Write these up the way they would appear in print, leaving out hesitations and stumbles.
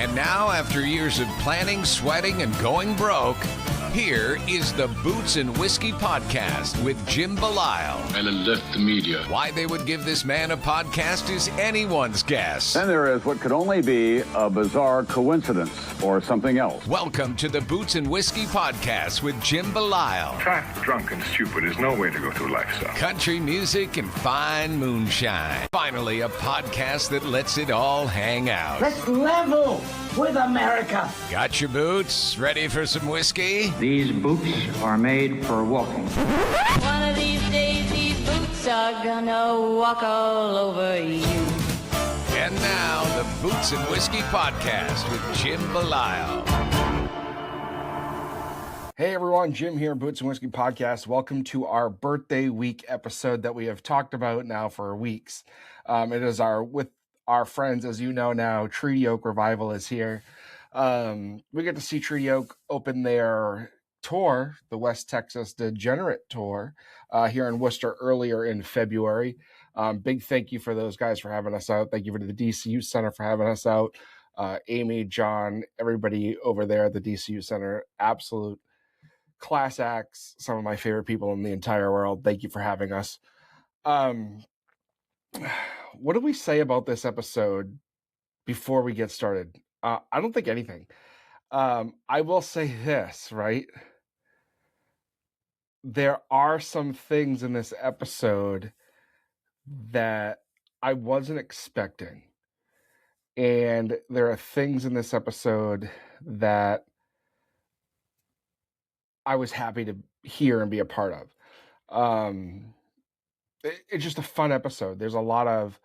And now, after years of planning, sweating, and going broke, here is the Boots and Whiskey Podcast with Jim Belisle. And alert the media. Why they would give this man a podcast is anyone's guess. Then there is what could only be a bizarre coincidence or something else. Welcome to the Boots and Whiskey Podcast with Jim Belisle. Fat, drunk, and stupid is no way to go through life, son. Country music and fine moonshine. Finally, a podcast that lets it all hang out. Let's level with America. Got your boots? Ready for some whiskey? These boots are made for walking. One of these days, these boots are gonna walk all over you. And now, the Boots and Whiskey Podcast with Jim Belisle. Hey everyone, Jim here, Boots and Whiskey Podcast. Welcome to our birthday week episode that we have talked about now for weeks. It is with our friends, as you know now, Treaty Oak Revival is here. We get to see Treaty Oak open their tour, the West Texas Degenerate Tour, here in Worcester earlier in February. Big thank you for those guys for having us out. Thank you for the DCU Center for having us out. Amy, John, everybody over there at the DCU Center, absolute class acts, some of my favorite people in the entire world. Thank you for having us. What do we say about this episode before we get started? I don't think anything. I will say this, right? There are some things in this episode that I wasn't expecting. And there are things in this episode that I was happy to hear and be a part of. It's just a fun episode. There's a lot of,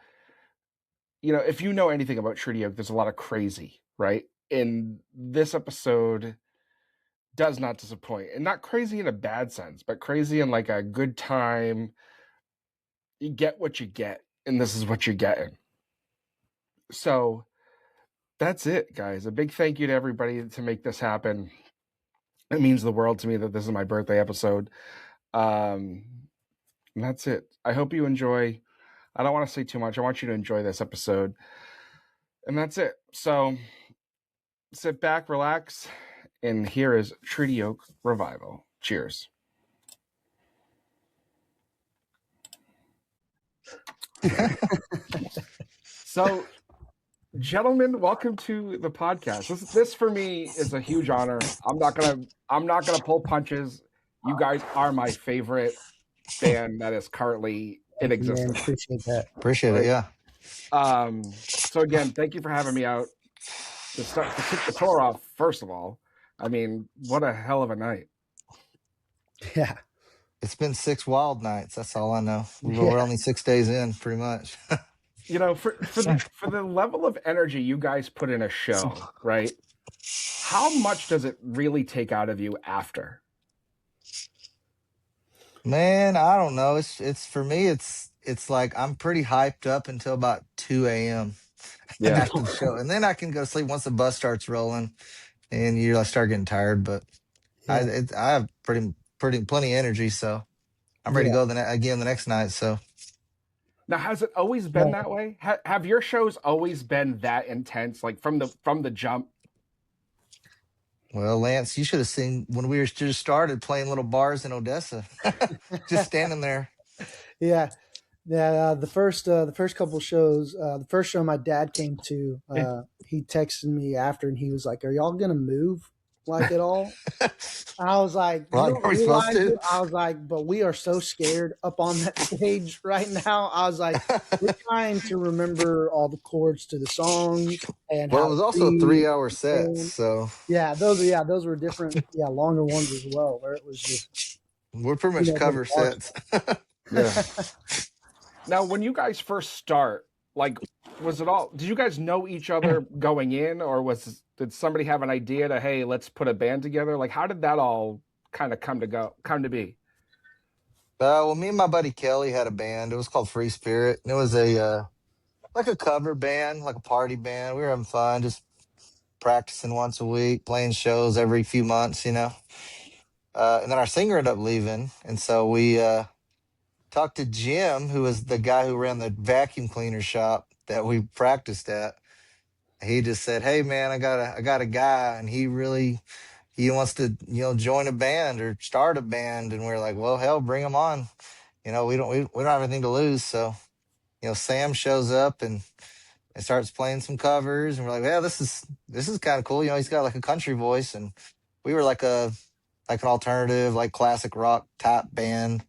if you know anything about Treaty Oak, there's a lot of crazy, right? And this episode does not disappoint. And not crazy in a bad sense, but crazy in like a good time. You get what you get, and this is what you're getting. So that's it, guys. A big thank you to everybody to make this happen. It means the world to me that this is my birthday episode. And that's it. I hope you enjoy. I don't want to say too much. I want you to enjoy this episode. And that's it. So sit back, relax, and here is Treaty Oak Revival. Cheers. So, gentlemen, welcome to the podcast. This for me is a huge honor. I'm not gonna pull punches. You guys are my favorite band that is currently in existence. Man, appreciate that. Appreciate it, yeah. So again, thank you for having me out to kick the tour off. First of all, I mean, what a hell of a night. Yeah. It's been 6 wild nights. That's all I know. We're only 6 days in, pretty much. For the level of energy you guys put in a show, right? How much does it really take out of you after? Man, I don't know. It's for me. It's like I'm pretty hyped up until about 2 a.m. Yeah. after the show, and then I can go to sleep once the bus starts rolling, and I start getting tired. But I have plenty of energy, so I'm ready to go again the next night. So now, has it always been that way? Have your shows always been that intense, like from the jump? Well, Lance, you should have seen when we just started playing little bars in Odessa, just standing there. Yeah. The first couple shows, the first show my dad came to, he texted me after and he was like, "Are y'all going to move like at all?" I was like, "Are we supposed to?" I was like, "But we are so scared up on that stage right now." I was like, "We're trying to remember all the chords to the songs." And it was also 3-hour sets, so those were different, longer ones as well, where it was just we're pretty much cover sets. Yeah. Now, when you guys first start, like, did you guys know each other going in, or did somebody have an idea to, hey, let's put a band together? Like, how did that all kind of come to be? Well, me and my buddy Kelly had a band. It was called Free Spirit, and it was like a cover band, like a party band. We were having fun, just practicing once a week, playing shows every few months, And then our singer ended up leaving, and so we talked to Jim, who was the guy who ran the vacuum cleaner shop that we practiced at. he just said, "Hey man, I got a guy, and he wants to join a band or start a band." And we're like, "Well, hell, bring him on. We don't have anything to lose." So Sam shows up and starts playing some covers, and we're like, "Yeah, this is kind of cool." He's got like a country voice, and we were like an alternative, like classic rock type band.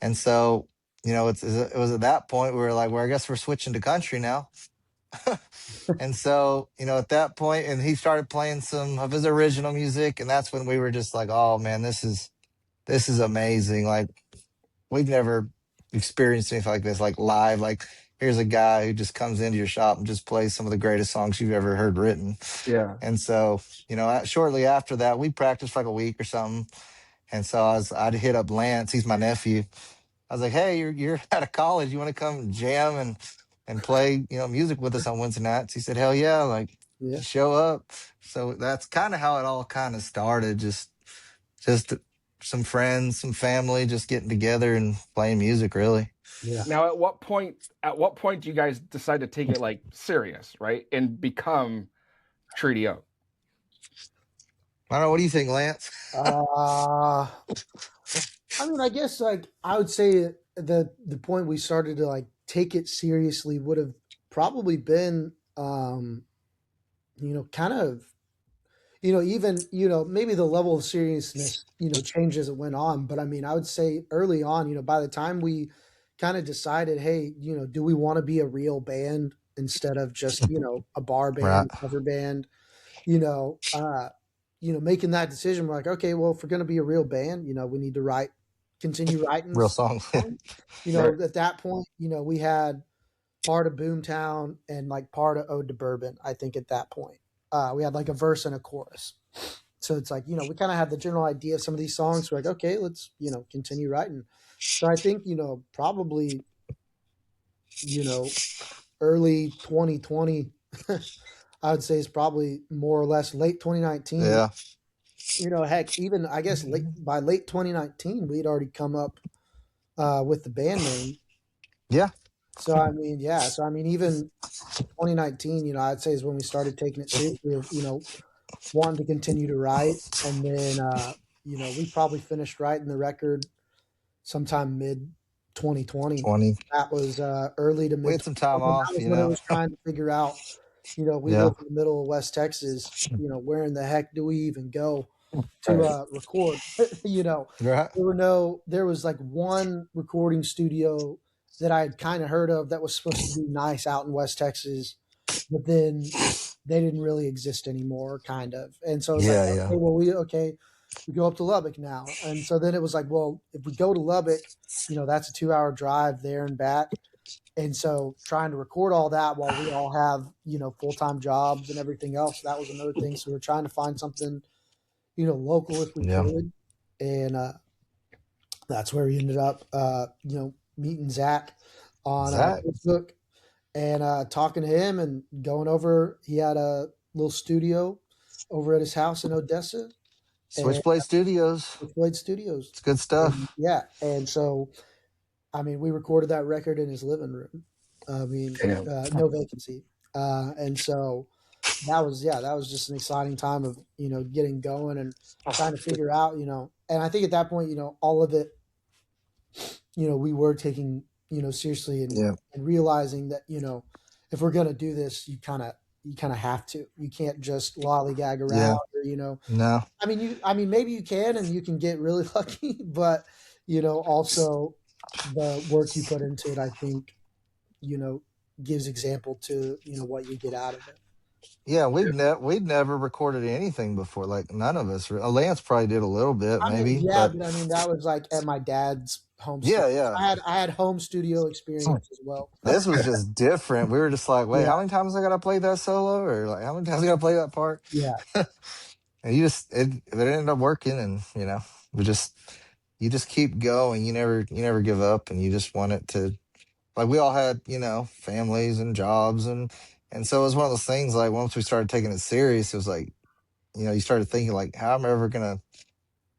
And so, it was at that point we were like, well, I guess we're switching to country now. And so, at that point, and he started playing some of his original music, and that's when we were just like, oh man, this is amazing. Like, we've never experienced anything like this, like live. Like, here's a guy who just comes into your shop and just plays some of the greatest songs you've ever heard written. Yeah. And so, shortly after that, we practiced for like a week or something. And so I'd hit up Lance. He's my nephew. I was like, "Hey, you're out of college. You want to come jam and play music with us on Wednesday nights?" He said, "Hell yeah!" Like, Yeah. show up. So that's kind of how it all kind of started. Just some friends, some family, just getting together and playing music. Really. Yeah. Now, at what point do you guys decide to take it like serious, right, and become Treaty Oak? I don't know. What do you think, Lance? I mean, I guess like I would say the point we started to like take it seriously would have probably been, kind of, even maybe the level of seriousness changed as it went on. But I mean, I would say early on, by the time we kind of decided, hey, do we want to be a real band instead of just a bar band, Right. cover band, making that decision, we're like, okay, well, if we're going to be a real band, we need to continue writing Real songs. Right. At that point, we had part of Boomtown and like part of Ode to Bourbon. I think at that point, we had like a verse and a chorus. So it's like, we kind of had the general idea of some of these songs. We're like, okay, let's, continue writing. So I think, probably, early 2020, I would say is probably more or less late 2019. Yeah. Heck, even I guess by late 2019, we'd already come up with the band name. Yeah. So I mean, even 2019, I'd say is when we started taking it seriously of, wanting to continue to write. And then, we probably finished writing the record sometime mid 2020. 20. That was early to mid. We had some time off, That was when I was trying to figure out, we live in the middle of West Texas, where in the heck do we even go to record? Right. There was like one recording studio that I had kind of heard of that was supposed to be nice out in West Texas, but then they didn't really exist anymore, kind of. And so it was okay, well, we go up to Lubbock now. And so then it was like, well, if we go to Lubbock, that's a 2-hour drive there and back. And so trying to record all that while we all have, full-time jobs and everything else, that was another thing. So we're trying to find something, local if we could. And that's where we ended up, meeting Zach on Facebook and talking to him and going over. He had a little studio over at his house in Odessa. Switchblade Studios. Switchblade Studios. It's good stuff. And so, I mean, we recorded that record in his living room. I mean, no vacancy. And so that was just an exciting time of, getting going and trying to figure out, and I think at that point, all of it, we were taking, seriously and realizing that, if we're going to do this, you kind of have to. You can't just lollygag around or, No. I mean, maybe you can and you can get really lucky, but, also the work you put into it, I think, gives example to, what you get out of it. Yeah, we'd never recorded anything before. Like none of us. Lance probably did a little bit, maybe. But I mean, that was like at my dad's home. Yeah. I had home studio experience as well. This was just different. We were just like, wait, how many times I got to play that solo, or like how many times I got to play that part? Yeah. And it ended up working, and you just keep going. You never give up, and you just want it to. Like we all had, families and jobs, and so it was one of those things. Like once we started taking it serious, it was like, you started thinking like, how am I ever gonna,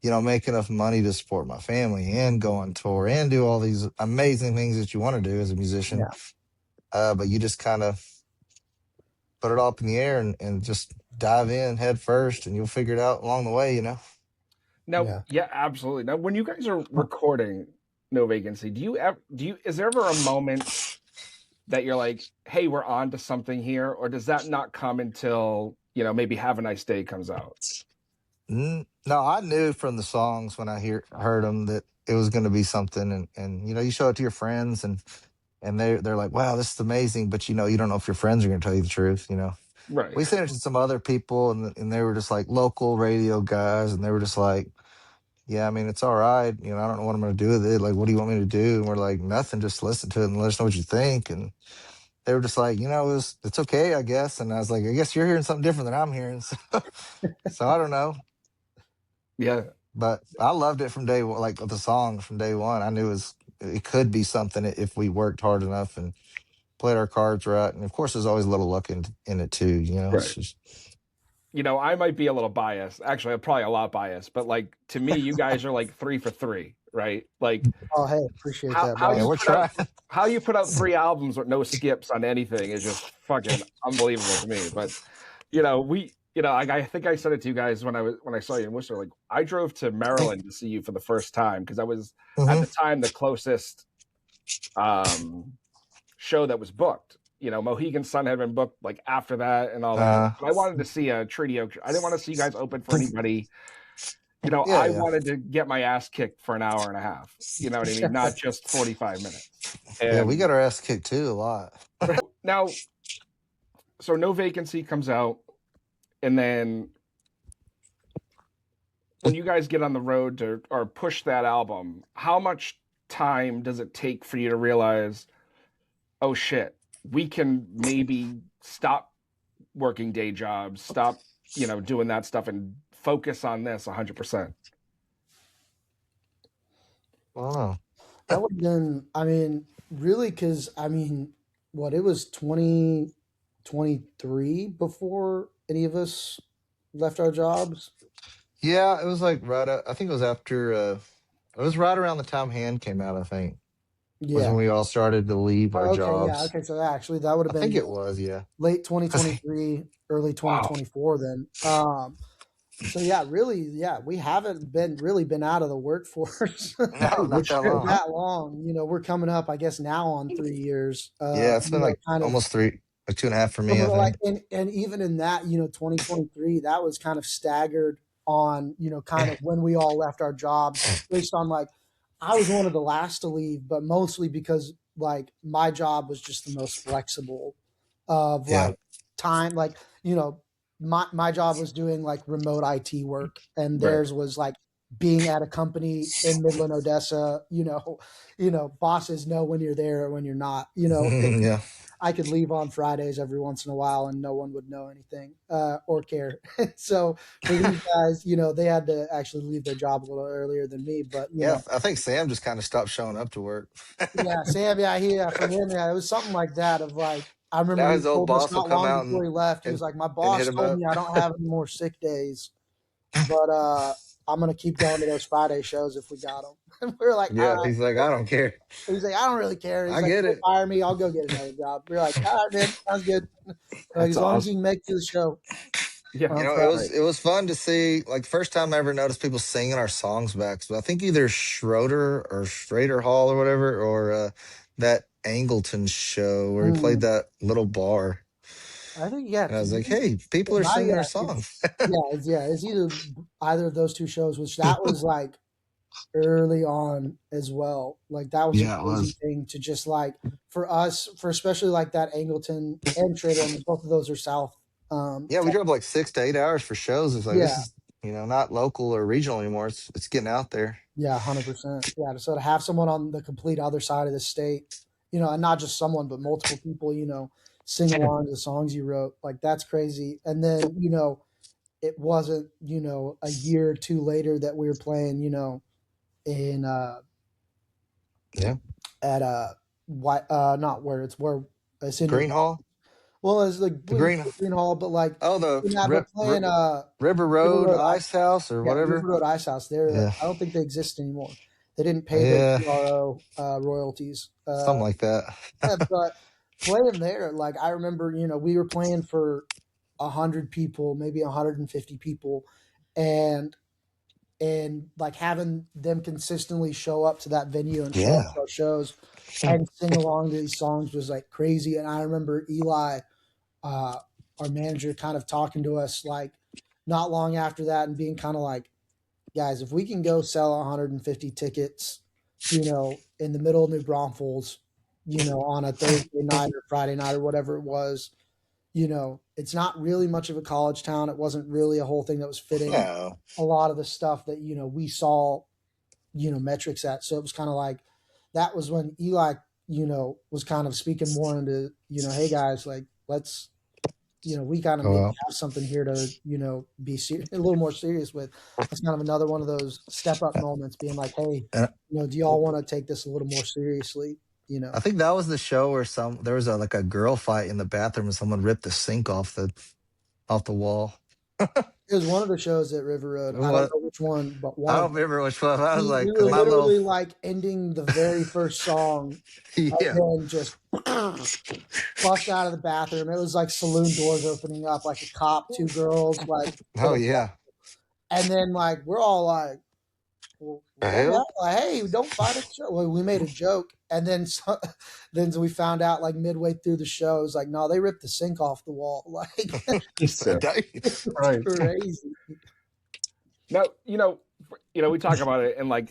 make enough money to support my family and go on tour and do all these amazing things that you want to do as a musician. Yeah. But you just kind of put it all up in the air and just dive in head first, and you'll figure it out along the way. Now, yeah, absolutely. Now, when you guys are recording No Vacancy, is there ever a moment that you're like, hey, we're on to something here, or does that not come until, maybe Have a Nice Day comes out? No, I knew from the songs when I heard them that it was going to be something, and you show it to your friends, and they're like, wow, this is amazing, but you don't know if your friends are going to tell you the truth. Right. We sent it to some other people, and they were just like local radio guys, and they were just like, yeah, I mean, it's all right. I don't know what I'm going to do with it. Like, what do you want me to do? And we're like, nothing, just listen to it and let us know what you think. And they were just like, it's okay, I guess. And I was like, I guess you're hearing something different than I'm hearing. So I don't know. Yeah. But I loved it from day one, like the song from day one. I knew it could be something if we worked hard enough and played our cards right. And of course, there's always a little luck in it too. Right. It's just, I might be a little biased. Actually, I'm probably a lot biased. But like to me, you guys are like 3 for 3, right? Like, oh hey, appreciate that. We're trying. How you put out 3 albums with no skips on anything is just fucking unbelievable to me. But I think I said it to you guys when I saw you in Worcester. Like, I drove to Maryland to see you for the first time because I was at the time the closest show that was booked. Mohegan Sun had been booked like after that and all that. I wanted to see a Treaty Oak. I didn't want to see you guys open for anybody. I wanted to get my ass kicked for an hour and a half. You know what I mean? Not just 45 minutes. And yeah, we got our ass kicked too a lot. Now, so No Vacancy comes out, and then when you guys get on the road or push that album, how much time does it take for you to realize, oh shit, we can maybe stop working day jobs, stop, doing that stuff and focus on this 100%? Wow. That would have been, really, because, it was 2023 before any of us left our jobs. Yeah, it was like I think it was after, it was right around the time Hand came out, I think. Yeah. Was when we all started to leave our jobs. Yeah, okay, so actually that would have been. I think it was, yeah. Late 2023, early 2024 then. So yeah, really, we haven't been out of the workforce no, not that long. We're coming up, I guess, now on 3 years. Yeah, it's been like almost 3, like 2.5 for me. I think. And even in that, 2023, that was kind of staggered on, kind of when we all left our jobs, based on like, I was one of the last to leave, but mostly because like my job was just the most flexible of like time. Like, my job was doing like remote IT work, and theirs was like being at a company in Midland, Odessa. Bosses know when you're there or when you're not. Yeah. I could leave on Fridays every once in a while and no one would know anything or care. So for these guys, they had to actually leave their job a little earlier than me. But I think Sam just kind of stopped showing up to work. Yeah, Sam. Yeah, for him, it was something like that. Of like, I remember his old boss not will come long out before he left. He was like, my boss told me I don't have any more sick days, but I'm gonna keep going to those Friday shows if we got them. And we were like, yeah. He's like, I don't care. He's like, I don't really care. He's I like, get it. Fire me. I'll go get another job. We're like, all right, man, sounds good. Like, as long as you can make it to the show. Yeah, it was fun to see. Like, first time I ever noticed people singing our songs back. So I think either Schrader Hall or whatever, or that Angleton show where we played that little bar. I think, yeah. And I was like, hey, people are singing our songs. It's either of those two shows, which that was like early on as well. Like, that was a crazy thing to just like, for us, for especially like that Angleton and Trader, both of those are south. We drove like 6 to 8 hours for shows. It's like, this is, not local or regional anymore. It's getting out there. Yeah, 100%. Yeah, so to have someone on the complete other side of the state, and not just someone, but multiple people, sing along to the songs you wrote, like, that's crazy. And then, it wasn't, a year or two later that we were playing, in at not where it's where it's in Green Hall. Well, it's like the Green Hall, but like the playing River Road Ice House or whatever. River Road Ice House. I don't think they exist anymore. They didn't pay their PRO royalties. Something like that. But playing there, like I remember, we were playing for 100 people, maybe 150 people, and like having them consistently show up to that venue and show up to our shows and sing along to these songs was like crazy. And I remember Eli, our manager, kind of talking to us like not long after that and being kind of like, guys, if we can go sell 150 tickets, in the middle of New Braunfels, on a Thursday night or Friday night or whatever it was, it's not really much of a college town. It wasn't really a whole thing that was fitting a lot of the stuff that, we saw, metrics at. So it was kind of like, that was when Eli, was kind of speaking more into, hey guys, like, let's, we kind of maybe have something here to, be a little more serious with. It's kind of another one of those step up moments being like, hey, do y'all want to take this a little more seriously? I think that was the show where there was like a girl fight in the bathroom and someone ripped the sink off the wall. It was one of the shows at River Road. I don't know which one, but one. I don't remember which one. I was like, we were literally like ending the very first song, and then just bust out of the bathroom. It was like saloon doors opening up, like a cop, two girls, like. Oh yeah. And then like we're all like, well, hey, don't fight a show. Well, we made a joke, and then we found out like midway through the show, it was like, no, they ripped the sink off the wall. Like, it's right. Crazy. Now, we talk about it, and like,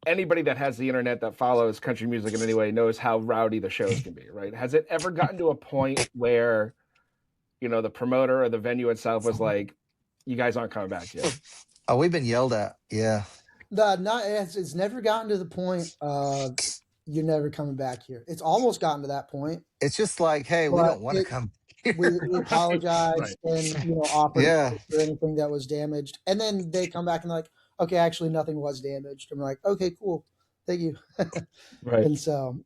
anybody that has the internet that follows country music in any way knows how rowdy the shows can be, right? Has it ever gotten to a point where, the promoter or the venue itself was like, you guys aren't coming back yet? Oh, we've been yelled at. Yeah. It's never gotten to the point of you're never coming back here. It's almost gotten to that point. It's just like, hey, we don't want to come here. We apologize and offer for anything that was damaged. And then they come back and they're like, okay, actually nothing was damaged. And we're like, okay, cool. Thank you. Right. And so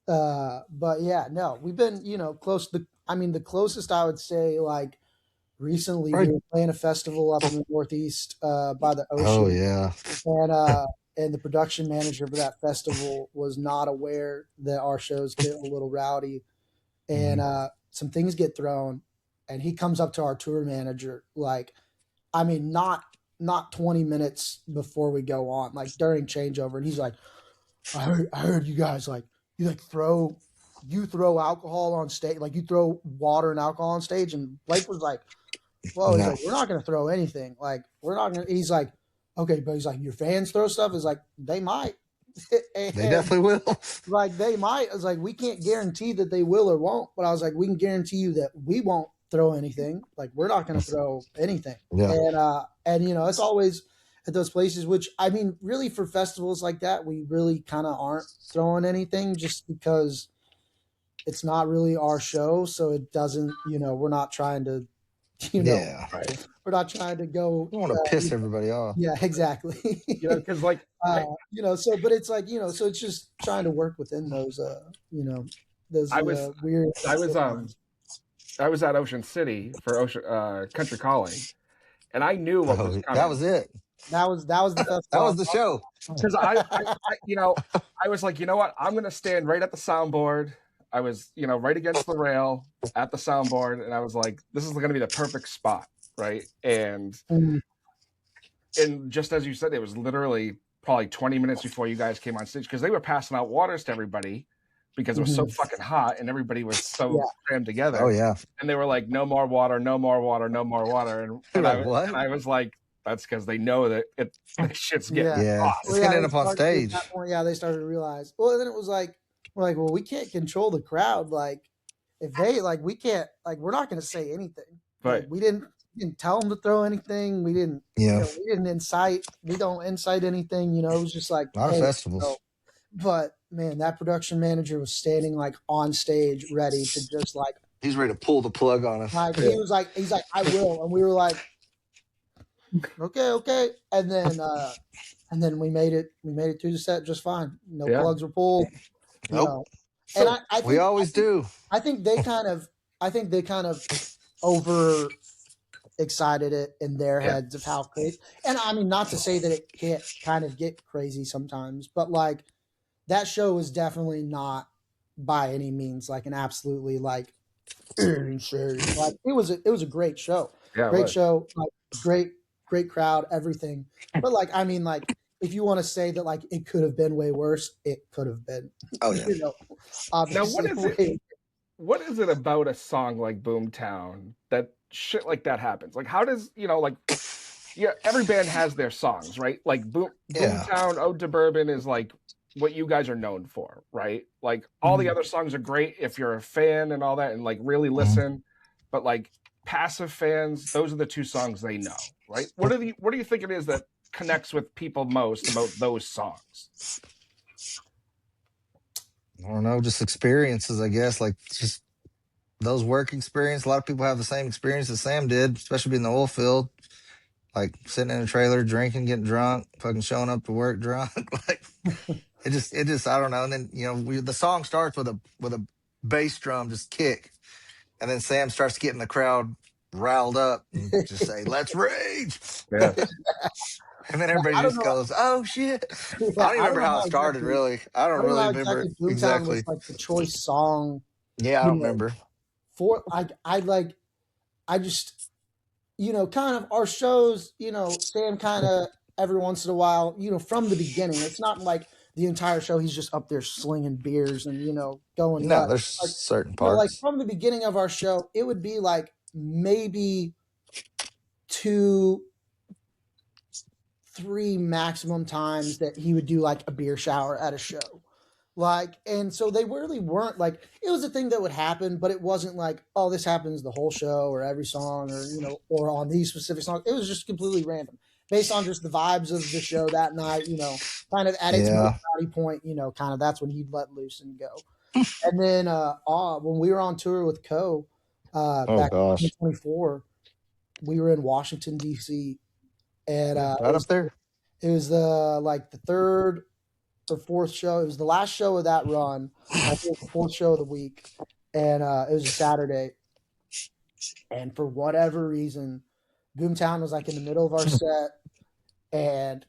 but yeah, no, we've been, close to the closest I would say like recently we were playing a festival up in the Northeast by the ocean. Oh yeah. And the production manager for that festival was not aware that our shows get a little rowdy, and some things get thrown, and he comes up to our tour manager like, not 20 minutes before we go on, like during changeover, and he's like, I heard you guys like you throw alcohol on stage, like you throw water and alcohol on stage, and Blake was like, well, he's like, we're not going to throw anything. Like, we're not going to, he's like, okay, but he's like, your fans throw stuff? He's like, they might. They definitely will. Like, they might. I was like, we can't guarantee that they will or won't, but I was like, we can guarantee you that we won't throw anything. Like, we're not going to throw anything. Yeah. And it's always at those places, which, really for festivals like that, we really kind of aren't throwing anything just because it's not really our show. So it doesn't, we're not trying to, we're not trying to go. You don't want to piss everybody off. Yeah, exactly. Because but it's like, so it's just trying to work within those, those weird. I was at Ocean City for Country Calling, and I knew what was coming. That was it. That was the festival. That was the show. Because I was like, you know what? I'm going to stand right at the soundboard. I was, right against the rail at the soundboard, and I was like, this is going to be the perfect spot, right? And just as you said, it was literally probably 20 minutes before you guys came on stage, because they were passing out waters to everybody because it was so fucking hot and everybody was so crammed together. Oh, yeah. And they were like, no more water, no more water, no more water. And I was like, that's because they know that the shit's getting hot. It's getting up on stage. At that point, they started to realize. Well, then it was like, we're like, well, we can't control the crowd. Like, if they we can't, we're not going to say anything. Right. Like, we didn't tell them to throw anything. We didn't. We didn't incite. We don't incite anything. It was just like a lot of festivals. But man, that production manager was standing on stage, ready to just he's ready to pull the plug on us. He was like, he's like, I will, and we were like, okay, and then we made it through the set just fine. No plugs were pulled. Nope. And I think, we always do. I think they kind of over excited it in their heads of how crazy. And not to say that it can't kind of get crazy sometimes, but that show was definitely not by any means like an absolutely like insane. Like it was a great show. Yeah, it Great was. show, like great crowd, everything. But like I mean like if you want to say that like it could have been way worse, it could have been. Oh yeah. You know, Now, obviously. what is it about a song like Boomtown that shit like that happens? Like, how does, like, yeah, every band has their songs, right? Like, Yeah. Boomtown, Ode to Bourbon is like what you guys are known for, right? Like, all the other songs are great if you're a fan and all that and like really listen. But like passive fans, those are the two songs they know, right? What do you think it is that connects with people most about those songs? I don't know, just experiences, I guess. Like just those work experience. A lot of people have the same experience that Sam did, especially being in the oil field. Like sitting in a trailer, drinking, getting drunk, fucking showing up to work drunk. Like it just I don't know. And then the song starts with a bass drum just kick, and then Sam starts getting the crowd riled up and just say, "Let's rage." Yeah. And then everybody just goes, "Oh shit!" Yeah, I don't even remember how it started. exactly, Really, I don't really know remember Boomtown exactly. was like the choice song. Yeah, I don't remember. For I just kind of our shows, Sam kind of every once in a while, from the beginning. It's not like the entire show he's just up there slinging beers and going No, nuts. there's Like, certain like parts. from the beginning of our show, it would be like maybe 2, 3 maximum times that he would do like a beer shower at a show. Like, and so they really weren't like, it was a thing that would happen, but it wasn't like, oh, this happens the whole show or every song or, or on these specific songs. It was just completely random based on just the vibes of the show that night, kind of at its body point, kind of that's when he'd let loose and go. And then when we were on tour with Co back in 2024, we were in Washington, D.C. And right up there. It was the third or fourth show. It was the last show of that run. I think the fourth show of the week. And it was a Saturday. And for whatever reason, Boomtown was like in the middle of our set. And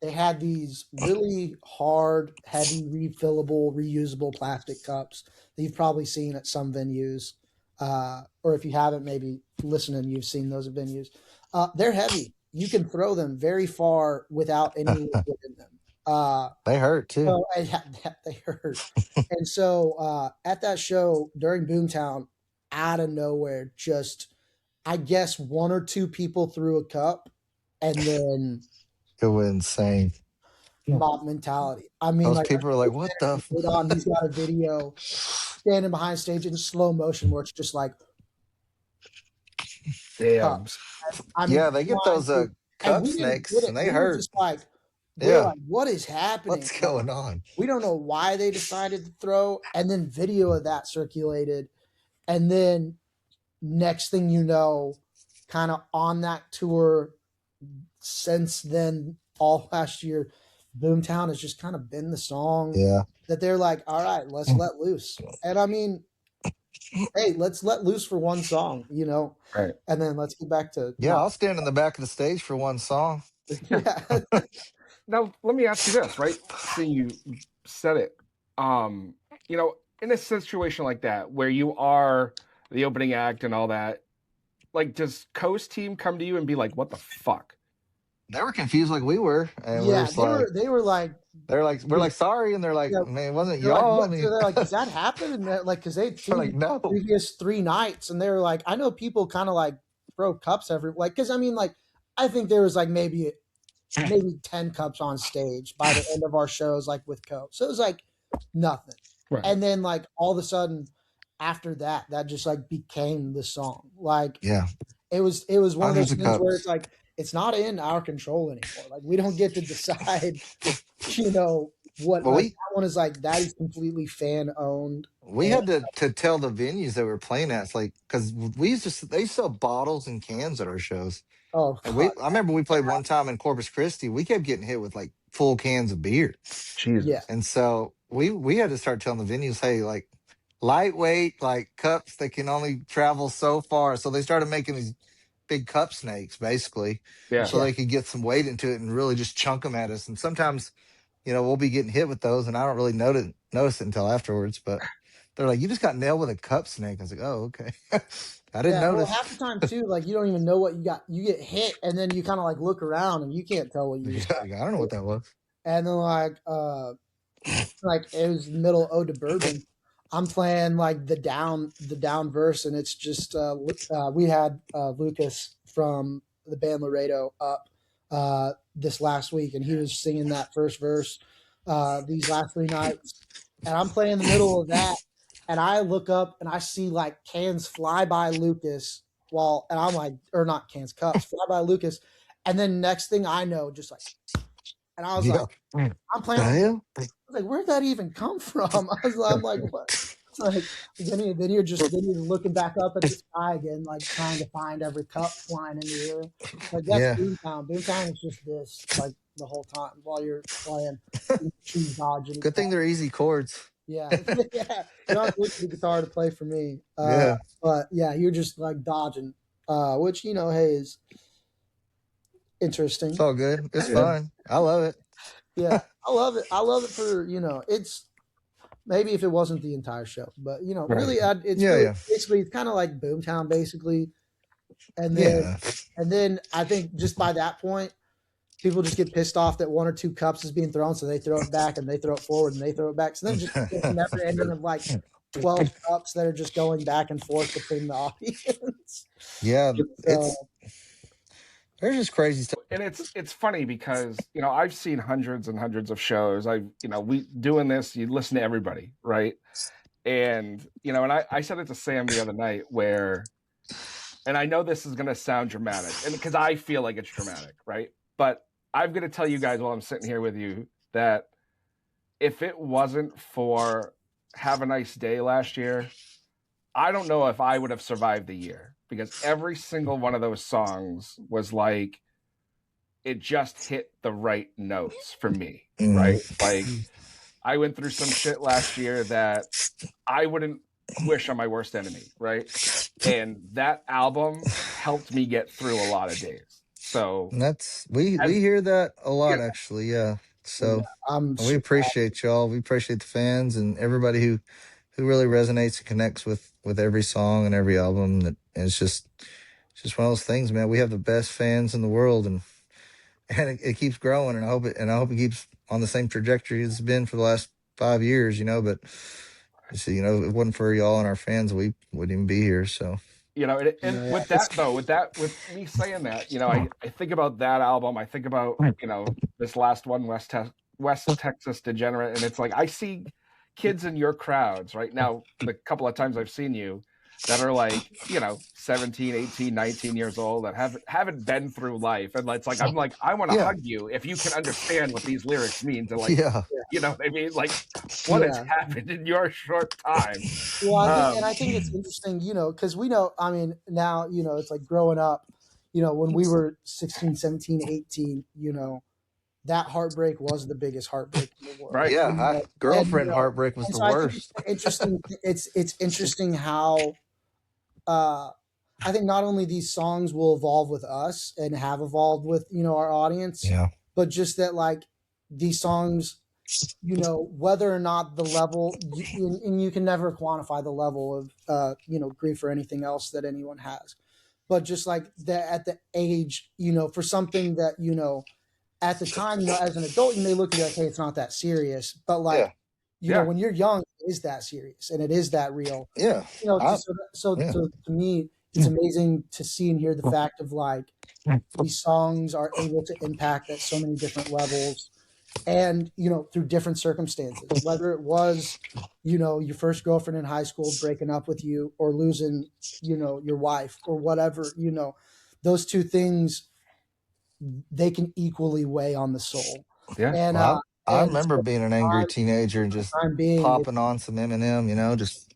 they had these really hard, heavy, refillable, reusable plastic cups that you've probably seen at some venues. Or if you haven't, maybe listening, you've seen those at venues. They're heavy. You can throw them very far without any liquid in them. They hurt too. So, they hurt. And so at that show during Boomtown, out of nowhere, just I guess 1 or 2 people threw a cup, and then it went insane. Mob mentality. I mean, those people are like, "What the?" He's got a video standing behind stage in slow motion where it's just like, damn. I mean, they get those cup snakes, and they hurt. Just like, like, what is happening? What's going on? We don't know why they decided to throw, and then video of that circulated, and then next thing you know, kind of on that tour since then, all last year, Boomtown has just kind of been the song that they're like, all right, let's let loose. And I mean, hey, let's let loose for one song, right? And then let's get back to I'll stand in the back of the stage for one song. Yeah. Now, let me ask you this, right? Seeing you said it, in a situation like that where you are the opening act and all that, like, does Coast team come to you and be like, "What the fuck"? They were confused like we were, and they were like, we're like, sorry, and they're like, man, it wasn't y'all. Like, they're like, does that happen? And like, because they'd seen like, no. the previous 3 nights, and they were like, I know people kind of like throw cups because I mean, like, I think there was like maybe 10 cups on stage by the end of our shows, like with Co. So it was like nothing. Right. And then like all of a sudden after that just like became the song. Like, it was one of those things where it's like, it's not in our control anymore. Like, we don't get to decide, what that one is like. That is completely fan owned. We had to tell the venues that we're playing at, like, because they sell bottles and cans at our shows. Oh, and I remember we played one time in Corpus Christi. We kept getting hit with like full cans of beer. Jesus. Yeah. And so we had to start telling the venues, hey, like, lightweight, like cups that can only travel so far. So they started making these big cup snakes, basically, so they could get some weight into it and really just chunk them at us. And sometimes, we'll be getting hit with those, and I don't really notice it until afterwards. But They're like, you just got nailed with a cup snake. I was like, oh, okay. I didn't Yeah, well, notice. half the time too, like you don't even know what you got. You get hit, and then you kind of like look around, and you can't tell what you just got. I don't know what that was. And then like it was middle Ode to Bourbon. I'm playing like the down verse, and it's just we had Lucas from the band Laredo up this last week, and he was singing that first verse these last 3 nights, and I'm playing in the middle of that, and I look up and I see like cans fly by Lucas and I'm like, or not cans, cups fly by Lucas, and then next thing I know, just like, and I was like, I'm playing. I was like, where'd that even come from? I'm like, what? It's like then you're looking back up at the sky again, like trying to find every cup flying in the air. Like that's Boomtown. Boomtown is just this like the whole time while you're playing, trees dodging. Good thing they're easy chords. Yeah, yeah. You don't have to listen to the guitar to play for me. But yeah, you're just like dodging, which hey is interesting. It's all good. It's fun. I love it. Yeah, I love it. I love it for it's maybe if it wasn't the entire show, but really, it's basically it's kind of like Boomtown basically, and then I think just by that point, people just get pissed off that 1 or 2 cups is being thrown, so they throw it back and they throw it forward and they throw it back. So then just it's never ending of like 12 cups that are just going back and forth between the audience. Yeah, there's just crazy stuff. And it's funny because I've seen hundreds and hundreds of shows. We doing this, you listen to everybody, right? And and I said it to Sam the other night and I know this is gonna sound dramatic, and because I feel like it's dramatic, right? But I'm gonna tell you guys while I'm sitting here with you that if it wasn't for Have a Nice Day last year, I don't know if I would have survived the year, because every single one of those songs was like, it just hit the right notes for me, right? Like, I went through some shit last year that I wouldn't wish on my worst enemy, right? And that album helped me get through a lot of days. So we hear that a lot, actually, yeah. So we appreciate y'all. We appreciate the fans and everybody who really resonates and connects with every song and every album. And it's just one of those things, man. We have the best fans in the world, and it keeps growing. And I hope it keeps on the same trajectory it's been for the last 5 years. But if it wasn't for y'all and our fans, we wouldn't even be here. So. With me saying that, I think about that album. I think about this last one, West Texas Degenerate, and it's like I see kids in your crowds right now. The couple of times I've seen you that are like 17, 18, 19 years old that haven't been through life, and it's like I'm like, I want to hug you if you can understand what these lyrics mean to what I mean, like what has happened in your short time. Well, I think it's interesting, because we know, I mean, now it's like growing up, when we were 16, 17, 18, that heartbreak was the biggest heartbreak in the world. Right. Yeah. Girlfriend heartbreak was the worst. It's interesting how I think not only these songs will evolve with us and have evolved with, our audience, but just that like these songs, whether or not the level, and you can never quantify the level of, grief or anything else that anyone has, but just like that at the age, for something that, at the time, as an adult, you may look at it like, hey, it's not that serious. But like, when you're young, it is that serious and it is that real. Yeah. So to me, it's amazing to see and hear the fact of like these songs are able to impact at so many different levels and, through different circumstances, whether it was, your first girlfriend in high school breaking up with you or losing, your wife or whatever, those two things, they can equally weigh on the soul. Yeah. And I remember being an angry teenager and just popping on some Eminem, just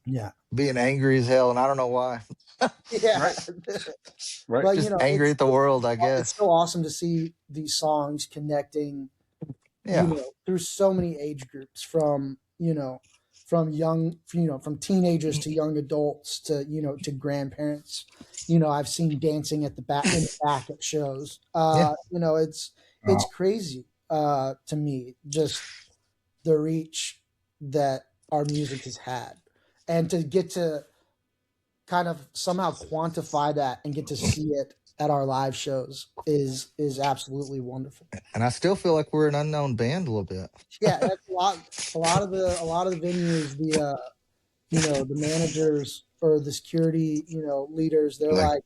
being angry as hell, and I don't know why. Right. But, just angry at the world, I guess. It's so awesome to see these songs connecting, through so many age groups, from young, from teenagers to young adults to to grandparents. I've seen dancing at the back at shows. It's crazy to me, just the reach that our music has had. and to get to kind of somehow quantify that and get to see it at our live shows is absolutely wonderful. And I still feel like we're an unknown band a little bit. Yeah, that's a lot of the venues, the managers or the security, leaders, they're like,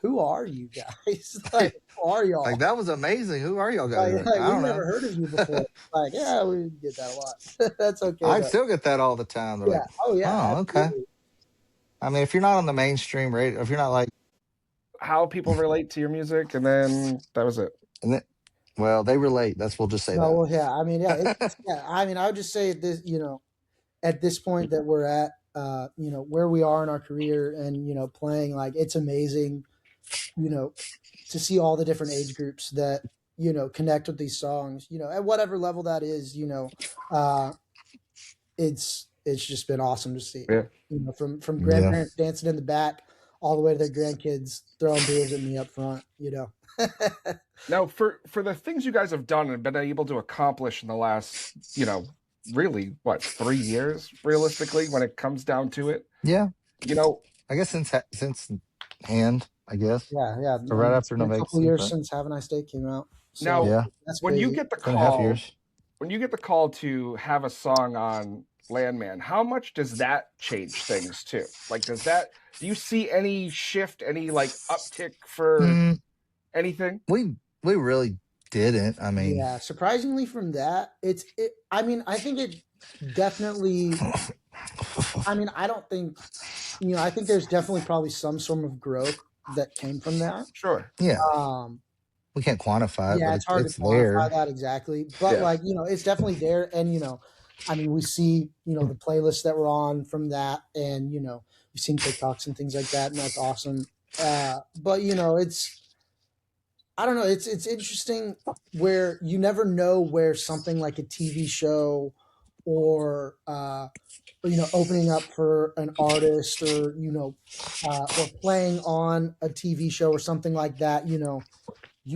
who are you guys? Like, who are y'all? Like, that was amazing. Who are y'all guys? Like, we've never heard of you before. Like, yeah, we get that a lot. That's okay. I still get that all the time. They're yeah. Like, Oh yeah. oh, okay. I mean, if you're not on the mainstream radio, if you're not like how people relate to your music, and then that was it. And then, well, they relate. We'll just say that. Well, yeah. I mean, yeah. I mean, I would just say this, at this point that we're at, where we are in our career, and playing, like, it's amazing, to see all the different age groups that connect with these songs, at whatever level that is, it's just been awesome to see. Yeah. From grandparents dancing in the back all the way to their grandkids throwing beers at me up front, Now, for the things you guys have done and been able to accomplish in the last, really, 3 years, realistically, when it comes down to it? Yeah. I guess since Hand, I guess. Yeah. Or right after a couple Novation, years since Have a Nice Day came out. So now, that's when you crazy. get the 2.5 call, years. when you get the call to have a song on Landman, how much does that change things too? Like, do you see any shift, any like uptick for anything? We really didn't. I mean, yeah, surprisingly from that, I mean, I think it definitely, I mean, I don't think, I think there's definitely probably some sort of growth that came from that. Sure. Yeah. We can't quantify it. Yeah, but it's hard to quantify that exactly. But like, it's definitely there. And, I mean, we see, the playlists that we're on from that, and, we've seen TikToks and things like that, and that's awesome. But, I don't know, it's interesting where you never know where something like a TV show or opening up for an artist, or, or playing on a TV show or something like that, you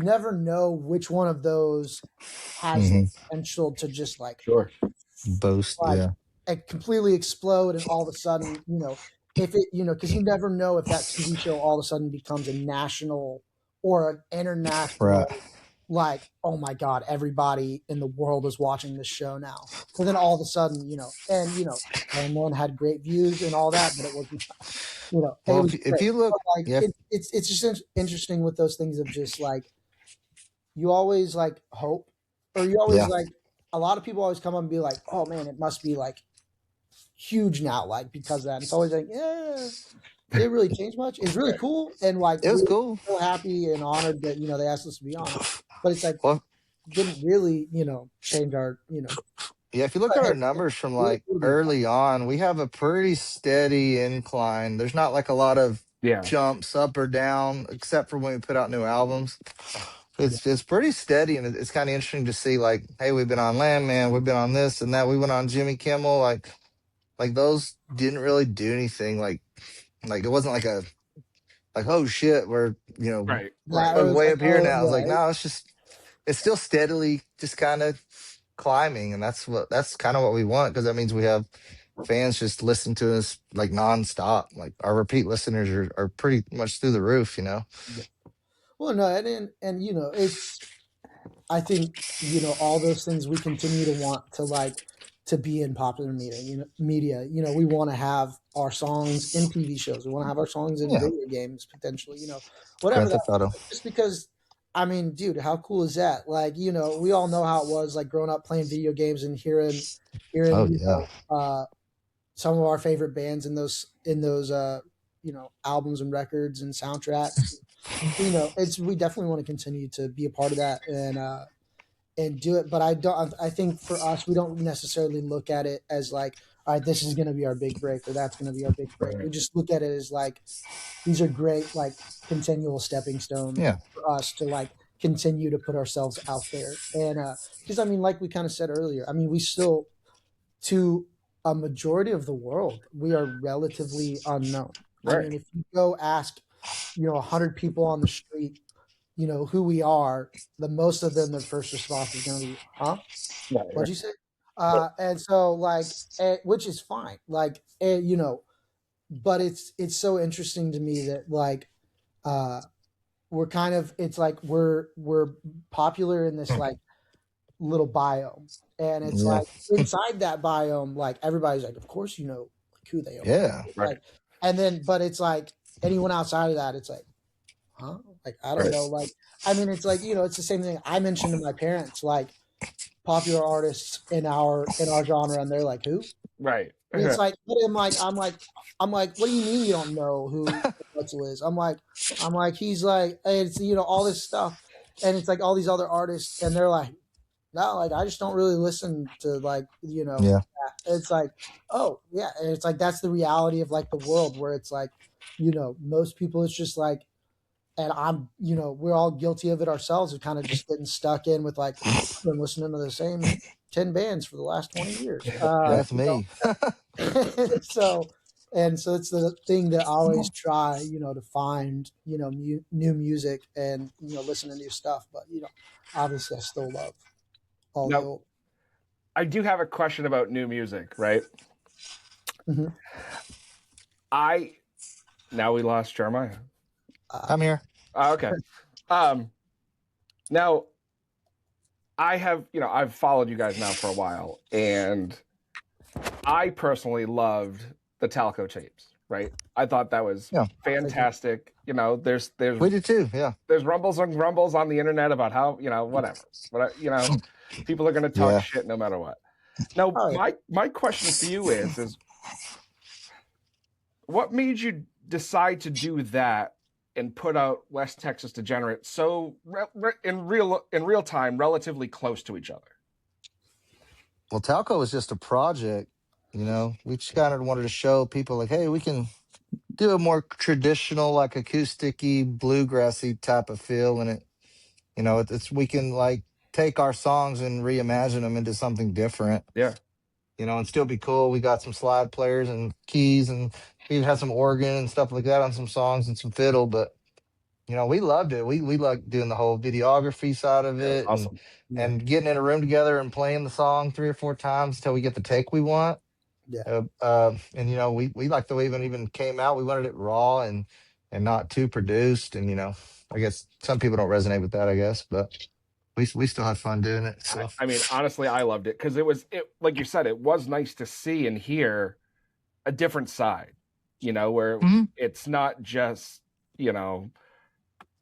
never know which one of those has the potential to just like boast, and completely explode, and all of a sudden, if it, because you never know if that TV show all of a sudden becomes a national or an international, like, oh my God, everybody in the world is watching this show now. So then all of a sudden, and then had great views and all that, but it wasn't, Well, if you look, like, it's just interesting with those things of just like, you always like hope, or you always like, a lot of people always come up and be like, oh man, it must be like huge now, like, because of that. And it's always like, yeah, did it really change much? It's really cool, and like, it was cool. So happy and honored that they asked us to be on it. But it's like, didn't really change our Yeah, if you look at our numbers from like early on, we have a pretty steady incline. There's not like a lot of jumps up or down, except for when we put out new albums. It's pretty steady, and it's kind of interesting to see, like, hey, we've been on Landman, we've been on this and that, we went on Jimmy Kimmel, like those didn't really do anything, like it wasn't like a, like, oh shit, we're we're way up here now. It's like, no, it's still steadily just kind of climbing, and that's kind of what we want, because that means we have fans just listen to us like nonstop. Like, our repeat listeners are pretty much through the roof, Well, no, and it's, I think, all those things we continue to want to, like, to be in popular media. We want to have our songs in TV shows. We want to have our songs in video games, potentially. Whatever. Just because, I mean, dude, how cool is that? Like, we all know how it was, like, growing up playing video games and hearing some of our favorite bands in those albums and records and soundtracks. We definitely want to continue to be a part of that and do it. But I think for us, we don't necessarily look at it as like, all right, this is going to be our big break, or that's going to be our big break. We just look at it as like, these are great, like, continual stepping stones for us to, like, continue to put ourselves out there. And because, I mean, like we kind of said earlier, I mean, we still, to a majority of the world, we are relatively unknown. Right. I mean, if you go ask 100 people on the street, who we are, the most of them, their first response is going to be, huh? What'd you say? And so like, which is fine. Like, you know, but it's so interesting to me that like, we're kind of, it's like we're popular in this like little biome, and it's Yeah. like inside that biome, like everybody's like, of course you know like who they are, Yeah. like, and then but it's like anyone outside of that, it's like, huh? Like I don't know, like I mean, it's like, you know, it's the same thing I mentioned to my parents, like popular artists in our genre, and they're like, who? Right. And it's like, but I'm like, what do you mean you don't know who Wetzel is? I'm like, he's like, it's, you know, all this stuff, and it's like all these other artists, and they're like, no, like I just don't really listen to like, you know, Yeah. that. It's like, oh yeah, and it's like that's the reality of like the world, where it's like, you know, most people, it's just like, and I'm, you know, we're all guilty of it ourselves, of kind of just getting stuck in with like, I've been listening to the same 10 bands for the last 20 years. That's me. So it's the thing that I always try, you know, to find, you know, new music and, you know, listen to new stuff. But, you know, obviously I still love all the old. I do have a question about new music, right? Mm-hmm. Now we lost Jeremiah. I'm here. Okay. Now I have, you know, I've followed you guys now for a while, and I personally loved the Talco tapes, right? I thought that was fantastic. You know, there's we did too. Yeah. There's rumbles and grumbles on the internet about how, you know, whatever, but you know, people are going to talk shit no matter what. Now, my question for you is what made you decide to do that and put out West Texas Degenerate so in real time, relatively close to each other? Well, Talco was just a project, you know. We just kind of wanted to show people like, hey, we can do a more traditional, like acoustic-y, bluegrassy type of feel, and it, you know, it's we can like take our songs and reimagine them into something different. Yeah. You know, and still be cool. We got some slide players and keys, and we even had some organ and stuff like that on some songs and some fiddle. But, you know, we loved it. We liked doing the whole videography side of it, awesome. and getting in a room together and playing the song 3 or 4 times until we get the take we want. Yeah. And, you know, we like the way it even came out. We wanted it raw and not too produced. And, you know, I guess some people don't resonate with that, I guess, but we still had fun doing it. So I mean, honestly, I loved it because it like you said, it was nice to see and hear a different side, you know, where it's not just, you know,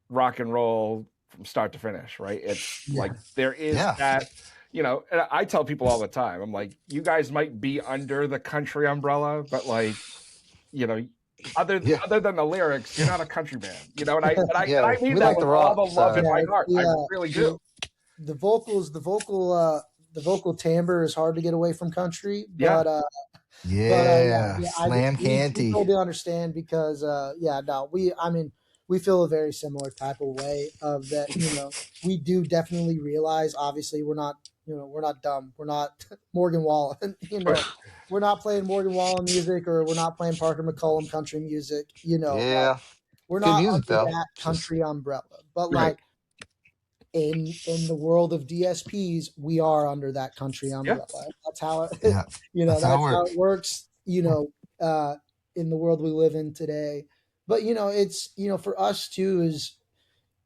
rock and roll from start to finish, right? It's like there is that, you know, and I tell people all the time, I'm like, you guys might be under the country umbrella, but like, you know, other than the lyrics, you're not a country band, you know, and I mean that with all the love in my heart. I really do. The vocal timbre is hard to get away from country, but Slam Canty. We totally understand because we feel a very similar type of way of that. You know, we do definitely realize, obviously, we're not dumb. We're not Morgan Wallen. You know, we're not playing Morgan Wallen music, or we're not playing Parker McCollum country music. You know, we're not under that country umbrella, but like. In the world of DSPs, we are under that country umbrella. That's how it, you know, that's how it works, you know, in the world we live in today. But, you know, it's, you know, for us too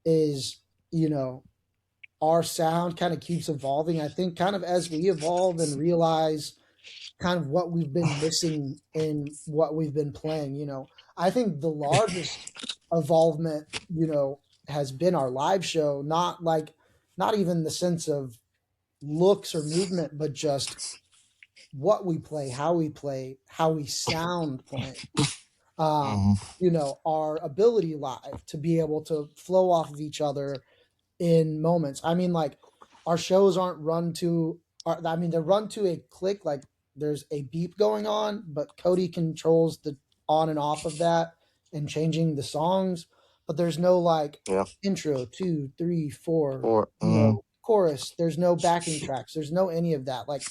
is, you know, our sound kind of keeps evolving. I think kind of as we evolve and realize kind of what we've been missing in what we've been playing, you know, I think the largest evolvement, you know, has been our live show, not even the sense of looks or movement, but just what we play, how we sound playing. You know, our ability live to be able to flow off of each other in moments. I mean, like our shows aren't run to, they're run to a click, like there's a beep going on, but Cody controls the on and off of that and changing the songs. But there's no like intro 2, 3, 4, you know, chorus. There's no backing tracks. There's no any of that. Like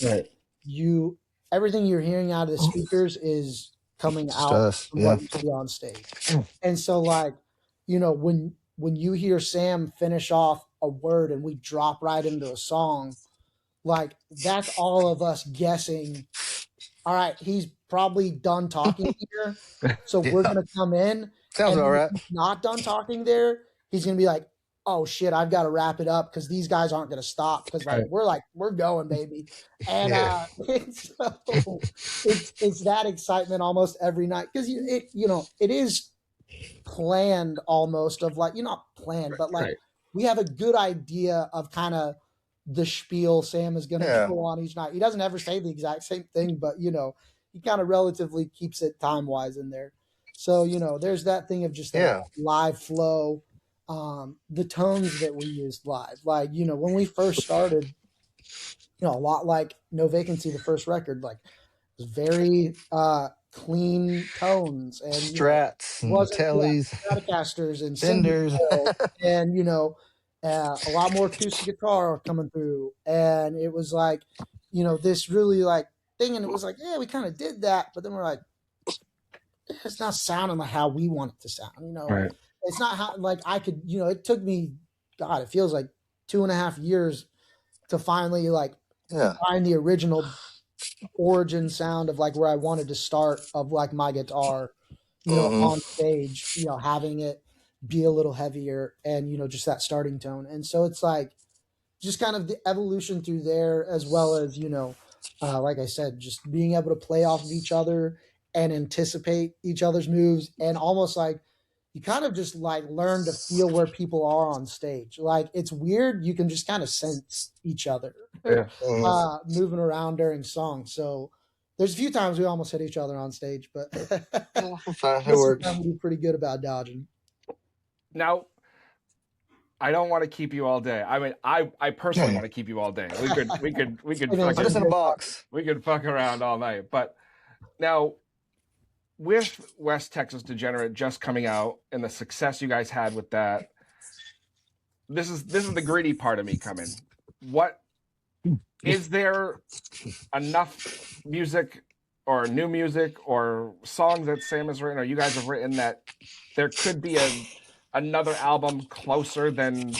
everything you're hearing out of the speakers is coming out from what you see on stage. And so like, you know, when you hear Sam finish off a word and we drop right into a song, like that's all of us guessing. All right, he's probably done talking here, so we're Yeah. gonna come in. Sounds And all then right. if he's not done talking there, he's gonna be like, "Oh shit, I've got to wrap it up because these guys aren't gonna stop because Right. we're going, baby." And Yeah. so it's that excitement almost every night because it is planned almost of like, you're not planned, but like Right. we have a good idea of kind of the spiel Sam is going to Yeah. go on each night. He doesn't ever say the exact same thing, but he kind of relatively keeps it time wise in there. So there's that thing of just the Yeah. live flow, the tones that we used live. Like when we first started, a lot like No Vacancy, the first record, like it was very clean tones and Strats and wasn't tellies, Stratocasters and Fenders. and a lot more acoustic guitar coming through, and it was like this really like thing, and it was like, yeah, we kind of did that, but then we're like, it's not sounding like how we want it to sound. Right. It's not how like I could. It took me, God, it feels like 2.5 years to finally like Yeah. find the original origin sound of like where I wanted to start of like my guitar, on stage, having it be a little heavier and, just that starting tone. And so it's like just kind of the evolution through there, as well as, like I said, just being able to play off of each other and anticipate each other's moves. And almost like you kind of just like learn to feel where people are on stage. Like it's weird. You can just kind of sense each other Yeah. moving around during songs. So there's a few times we almost hit each other on stage, but Fine, it works. we do pretty good about dodging. Now, I don't want to keep you all day. I mean, I personally want to keep you all day. We could Put us in a box. we could fuck around all night. But now, with West Texas Degenerate just coming out and the success you guys had with that, this is the greedy part of me coming. What is there enough music or new music or songs that Sam has written or you guys have written that there could be another album closer than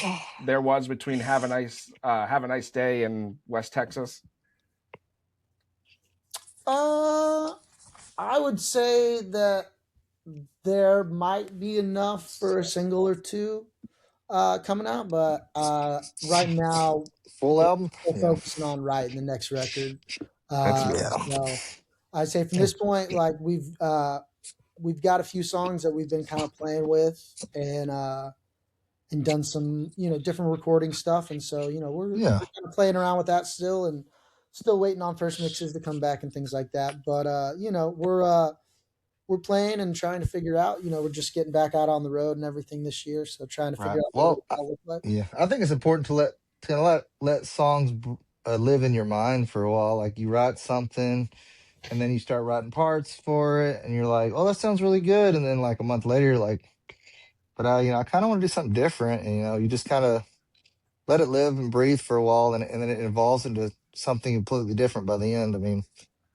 there was between Have a Nice Day and West Texas? I would say that there might be enough for a single or two coming out, but right now Full album. we're Yeah. focusing on writing the next record. Yeah. So I'd say from this point, like we've got a few songs that we've been kind of playing with and done some different recording stuff, and so we're kind of playing around with that still, and still waiting on first mixes to come back and things like that. But we're playing and trying to figure out. We're just getting back out on the road and everything this year, so trying to figure out what it looks like. Yeah, I think it's important to let songs live in your mind for a while. Like you write something, and then you start writing parts for it, and you're like, "Oh, that sounds really good," and then like a month later, you're like, "But I kind of want to do something different." And you just kind of let it live and breathe for a while, and then it evolves into something completely different by the end. I mean,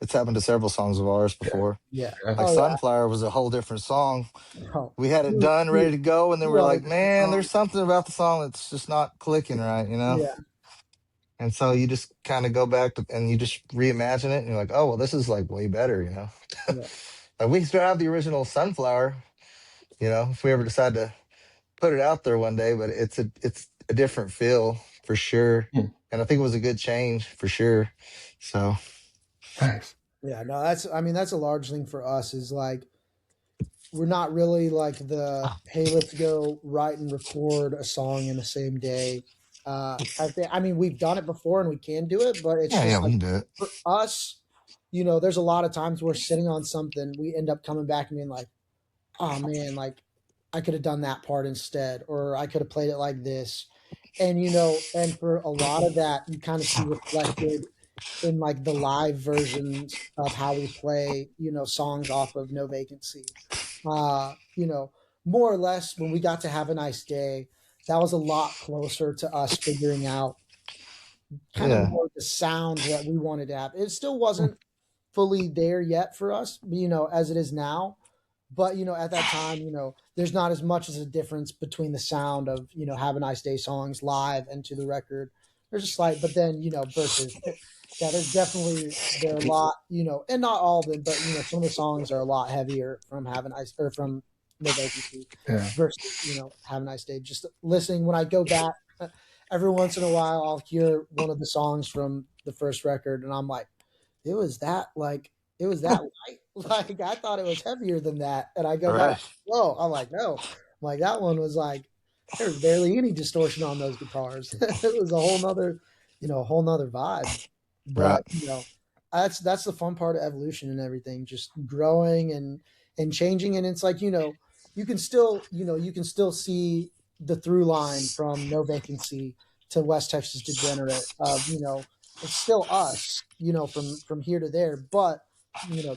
it's happened to several songs of ours before. Yeah. Like Sunflower was a whole different song. Oh. We had it done, ready to go, and then we're like, man, Oh. there's something about the song that's just not clicking right, Yeah. And so you just kind of go back and you just reimagine it, and you're like, oh, well, this is like way better, Yeah. Like we still have the original Sunflower, if we ever decide to put it out there one day, but it's a different feel for sure. And I think it was a good change for sure. So Nice. Yeah, no, that's a large thing for us is like we're not really like hey, let's go write and record a song in the same day. We've done it before and we can do it, but it's we can do it. For us, there's a lot of times we're sitting on something, we end up coming back and being like, oh man, like I could have done that part instead, or I could have played it like this. And and for a lot of that you kind of see reflected in like the live versions of how we play, songs off of No Vacancy. More or less when we got to Have a Nice Day, that was a lot closer to us figuring out kind of more the sound that we wanted to have. It still wasn't fully there yet for us, as it is now. But, at that time, there's not as much as a difference between the sound of, Have a Nice Day songs live and to the record there's a slight, but then versus yeah, there are a lot, and not all of them, but some of the songs are a lot heavier from Have a Nice or from No Vacancy versus Have a Nice Day. Just listening when I go back every once in a while, I'll hear one of the songs from the first record, and I'm like, it was that light. Like I thought it was heavier than that, and I go back, whoa! I'm like, no, that one was like there's barely any distortion on those guitars. It was a whole nother vibe. But that's the fun part of evolution and everything, just growing and changing. And it's like, you can still see the through line from No Vacancy to West Texas Degenerate of, it's still us, from here to there, but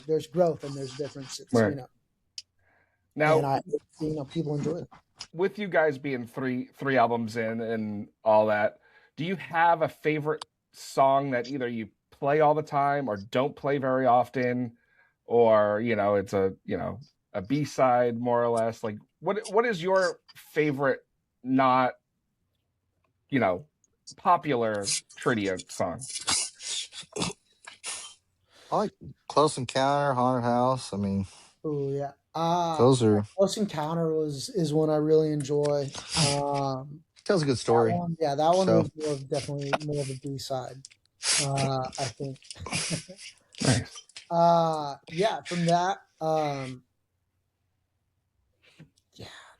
there's growth and there's differences, right. Now, and people enjoy it. With you guys being three albums in and all that, do you have a favorite song that either you play all the time or don't play very often, or it's a B-side more or less? Like what is your favorite not popular Tritiyoke song? I like Close Encounter, Haunted House. I mean, oh yeah, those are Close Encounter is one I really enjoy. tells a good story. That one was definitely more of a B-side. I think. Nice. From that.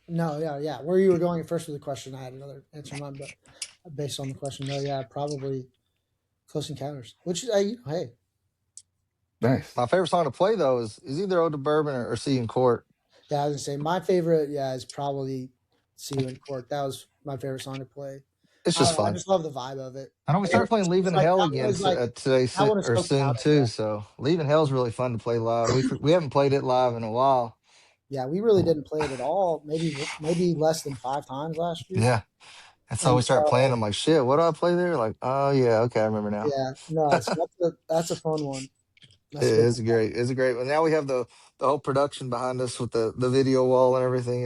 Where you were going at first with the question, I had another answer in mind, but based on the question, probably Close Encounters. Which hey. Nice. My favorite song to play though is either Ode to Bourbon or See You in Court. Yeah, I was gonna say my favorite, is probably See You in Court. That was my favorite song to play. It's just fun. I just love the vibe of it. I know we started playing Leaving Hell again today or soon too. So Leaving Hell is really fun to play live. We haven't played it live in a while. Yeah, we really didn't play it at all. Maybe less than 5 times last year. Yeah. And so we start playing. I'm like, shit, what do I play there? Like, oh yeah, okay, I remember now. Yeah, no, that's a fun one. It's a great one. Now we have the whole production behind us with the video wall and everything.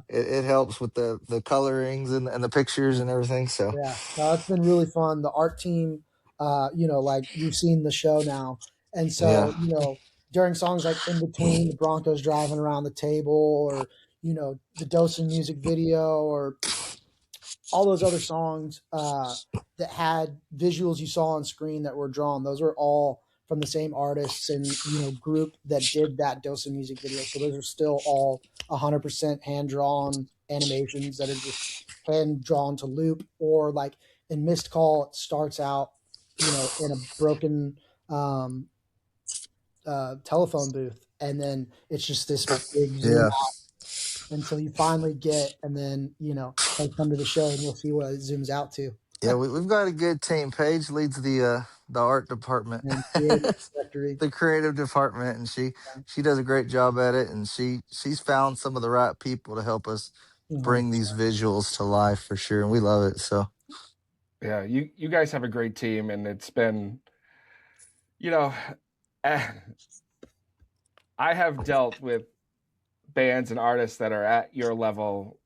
It helps with the colorings and the pictures and everything. So yeah, no, it's been really fun. The art team, like you've seen the show now, and so during songs like In Between, the Broncos driving around the table, or the Dosen music video, or all those other songs that had visuals you saw on screen that were drawn. Those were all from the same artists and group that did that Dosen music video. So those are still all 100% hand drawn animations that are just hand drawn to loop, or like in Missed Call, it starts out in a broken telephone booth, and then it's just this big zoom out until you finally get, and then come to the show and you'll see what it zooms out to. Yeah, we've got a good team. Paige leads the art department, the creative department, and she does a great job at it. And she's found some of the right people to help us bring these visuals to life for sure, and we love it. So, yeah, you guys have a great team, and it's been, I have dealt with bands and artists that are at your level,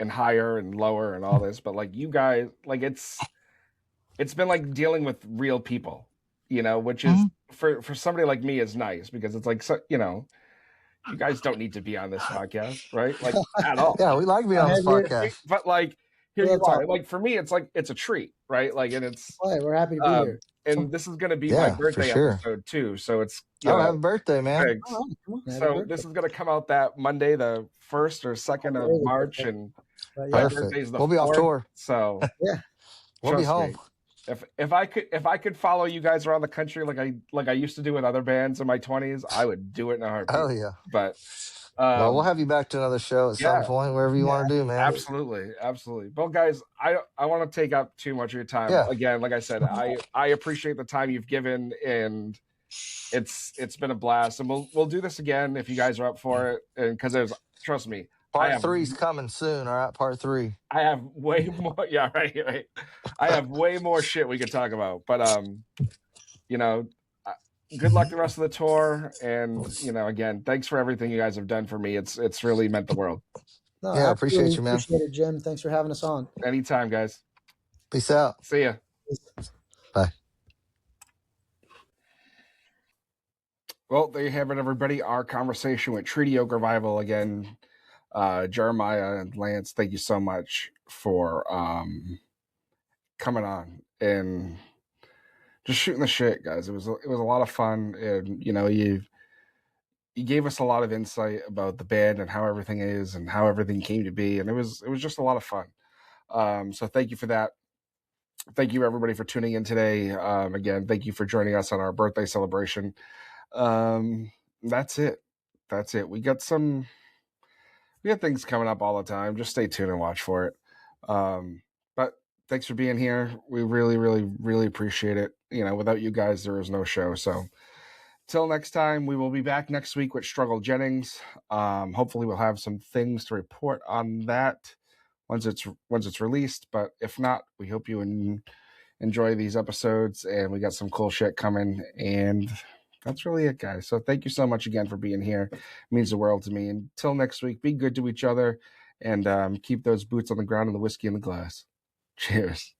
and higher and lower and all this, but like you guys, like it's been like dealing with real people, which is for somebody like me is nice, because it's like, you guys don't need to be on this podcast, right? Like at all. Yeah, we like being on this podcast, but like here you are. Like for me, it's like it's a treat, right? Like, and it's we're happy to be here. And this is going to be my birthday episode too, so it's happy birthday, man! So this is going to come out that Monday, the 1st or 2nd of March, and my birthday's the 4th, we'll be off tour, so we'll be home. If I could follow you guys around the country like I used to do with other bands in my 20s, I would do it in a heartbeat. Oh yeah, but well, we'll have you back to another show at some point, wherever you want to do, man. Absolutely. Well, guys, I want to take up too much of your time. Again, like I said, I appreciate the time you've given, and it's been a blast, and we'll do this again if you guys are up for it, and because trust me, Part 3's coming soon. All right, Part 3. I have way more. Yeah, right. I have way more shit we could talk about, but good luck the rest of the tour, and again, thanks for everything you guys have done for me. It's really meant the world. No, I appreciate you, man. Appreciate it, Jim. Thanks for having us on. Anytime, guys. Peace out. See ya. Bye. Well, there you have it, everybody. Our conversation with Treaty Oak Revival again. Jeremiah and Lance, thank you so much for coming on and just shooting the shit, guys. It was a lot of fun, and you gave us a lot of insight about the band and how everything is and how everything came to be, and it was just a lot of fun. So thank you for that. Thank you, everybody, for tuning in today. Again, thank you for joining us on our birthday celebration. That's it. We got things coming up all the time. Just stay tuned and watch for it. But thanks for being here. We really, really, really appreciate it. Without you guys, there is no show. So till next time, we will be back next week with Struggle Jennings. Hopefully we'll have some things to report on that once it's released. But if not, we hope you enjoy these episodes, and we got some cool shit coming. And that's really it, guys. So thank you so much again for being here. It means the world to me. Until next week, be good to each other, and keep those boots on the ground and the whiskey in the glass. Cheers.